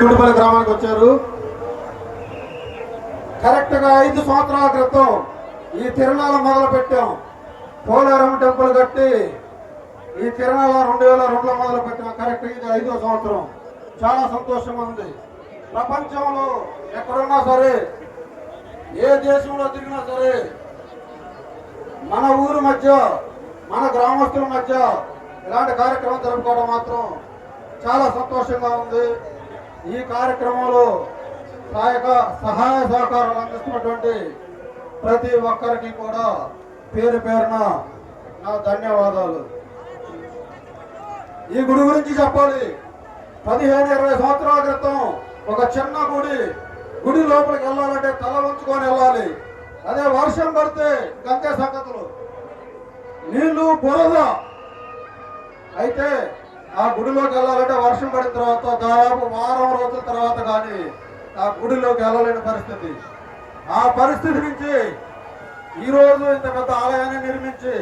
గుడిపల్లి గ్రామానికి వచ్చారు. కరెక్ట్ గా 5 సంవత్సరాల క్రితం ఈ తిరునాళ్ళ మొదలు పెట్టాం. పోలేరమ్మ టెంపుల్ కట్టి ఈ తిరునాళ్ళ 2002లో మొదలు పెట్టాం. కరెక్ట్ ఇది 5వ సంవత్సరం. చాలా సంతోషంగా ఉంది. ప్రపంచంలో ఎక్కడున్నా సరే, ఏ దేశంలో తిరిగినా సరే, మన ఊరు మధ్య, మన గ్రామస్తుల మధ్య ఇలాంటి కార్యక్రమం జరుపుకోవడం మాత్రం చాలా సంతోషంగా ఉంది. ఈ కార్యక్రమంలో సహాయ సహకారాలు అందిస్తున్నటువంటి ప్రతి ఒక్కరికి కూడా పేరు పేరున నా ధన్యవాదాలు. ఈ గుడి గురించి చెప్పాలి. 15-20 సంవత్సరాల క్రితం ఒక చిన్న గుడి లోపలికి వెళ్ళాలంటే తల వంచుకొని వెళ్ళాలి. అదే వర్షం పడితే గంతే సంగతులు, నీళ్లు బురద. అయితే ఆ గుడిలోకి వెళ్ళాలంటే వర్షం పడిన తర్వాత దాదాపు వారం రోజుల తర్వాత కానీ ఆ గుడిలోకి వెళ్ళలేని పరిస్థితి. ఆ పరిస్థితి నుంచి ఈరోజు ఇంత పెద్ద ఆలయాన్ని నిర్మించి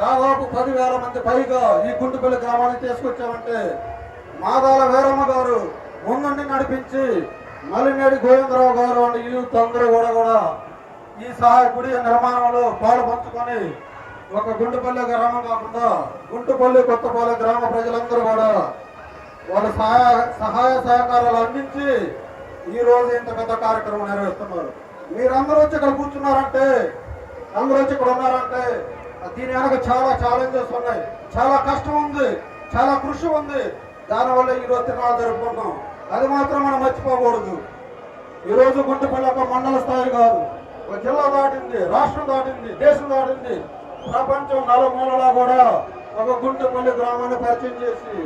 దాదాపు 10,000 మంది పైగా ఈ గుంటుపల్లి గ్రామానికి తీసుకొచ్చామంటే మాదాల వీరమ్మ గారు ముందుండి నడిపించి, మల్లినేడి గోవిందరావు గారు అంటే యూత్ అందరూ కూడా ఈ సహాయ గుడి నిర్మాణంలో పాలు పంచుకొని ఒక గుంటుపల్లి గ్రామం కాకుండా గుంటుపల్లి కొత్తపల్లి గ్రామ ప్రజలందరూ కూడా వాళ్ళ సహాయ సహకారాలు అందించి ఈ రోజు ఇంత పెద్ద కార్యక్రమం నిర్వహిస్తున్నారు. మీరందరూ వచ్చి ఇక్కడ కూర్చున్నారంటే, అందరూ వచ్చి ఇక్కడ ఉన్నారంటే దీని వెనక చాలా ఛాలెంజెస్ ఉన్నాయి, చాలా కష్టం ఉంది, చాలా కృషి ఉంది. దానివల్ల ఈరోజు తిరునాళ్ళు జరుపుకుంటాం. అది మాత్రం మనం మర్చిపోకూడదు. ఈరోజు గుంటుపల్లి ఒక మండల స్థాయి కాదు, ఒక జిల్లా దాటింది, రాష్ట్రం దాటింది, దేశం దాటింది, ప్రపంచం నలుమూలలా కూడా ఒక గుంటుపల్లి గ్రామాన్ని పరిచయం చేసి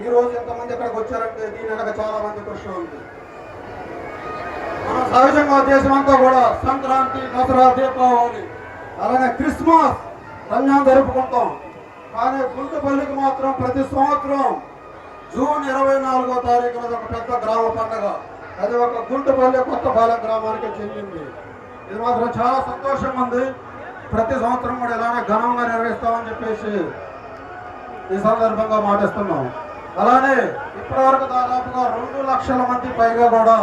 ఈ రోజు ఎంతమంది ఇక్కడికి వచ్చారంటే దీని వెనక చాలా మంది కృషి ఉంది. మనం సహజంగా దేశం అంతా కూడా సంక్రాంతి, దసరా, దీపావళి, అలానే క్రిస్మస్, రంజాన్ జరుపుకుంటాం. కానీ గుంటుపల్లికి మాత్రం ప్రతి సంవత్సరం జూన్ 24వ తారీఖున ఒక పెద్ద గ్రామ పండుగ. అది ఒక గుంటుపల్లి కొత్తపాలెం గ్రామానికి చెందింది. ఇది మాత్రం చాలా సంతోషంగా ఉంది. ప్రతి సంవత్సరం కూడా ఇలానే ఘనంగా నిర్వహిస్తామని చెప్పేసి ఈ సందర్భంగా మాటిస్తున్నాం. అలానే ఇప్పటివరకు దాదాపుగా 2 లక్షల మంది పైగా కూడా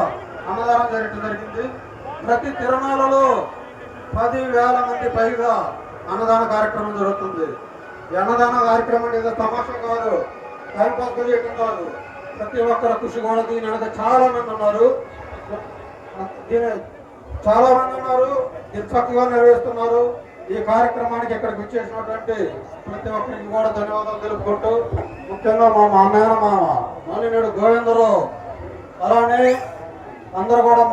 అన్నదానం జరిగింది. ప్రతి తిరునాళ్ళలో 10,000 మంది పైగా అన్నదాన కార్యక్రమం జరుగుతుంది. ఈ అన్నదాన కార్యక్రమం ఏదో తమాషా కాదు, టైం పాస్ చేయటం కాదు. ప్రతి ఒక్కరి కృషి కూడా దీని వెనక చాలా మంది ఉన్నారు. ఇది చక్కగా నిర్వహిస్తున్నారు. ఈ కార్యక్రమానికి ఇక్కడికి వచ్చేసినటువంటి ప్రతి ఒక్కరికి కూడా ధన్యవాదాలు తెలుపుకుంటూ, ముఖ్యంగా మా మామ మల్లినేడు గోవిందరావు, అలానే అందరూ కూడా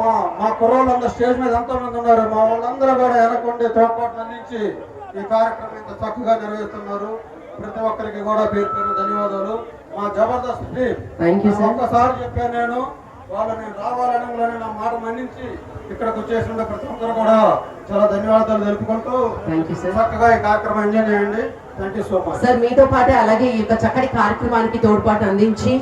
మా కుర్రోళ్ళందరూ స్టేజ్ మీద ఎంతమంది ఉన్నారు, మా వాళ్ళందరూ కూడా వెనకుండి తోడ్పాట్లు అందించి ఈ కార్యక్రమం ఇంత చక్కగా నిర్వహిస్తున్నారు. ప్రతి ఒక్కరికి కూడా పేరు ధన్యవాదాలు. మా జబర్దస్త్ టీం ఒక్కసారి చెప్పాను నేను, వాళ్ళని రావాలని నా మాట మన్నించి ఇక్కడికి వచ్చేసిన ప్రతి ఒక్కరు కూడా చాలా ధన్యవాదాలు తెలుపుకుంటూ చక్కగా ఈ కార్యక్రమం ఎంజాయ్ చేయండి. Thank you so much. Sir మీతో పాటు అలాగే ఈ యొక్క చక్కటి కార్యక్రమానికి తోడ్పాటు అందించి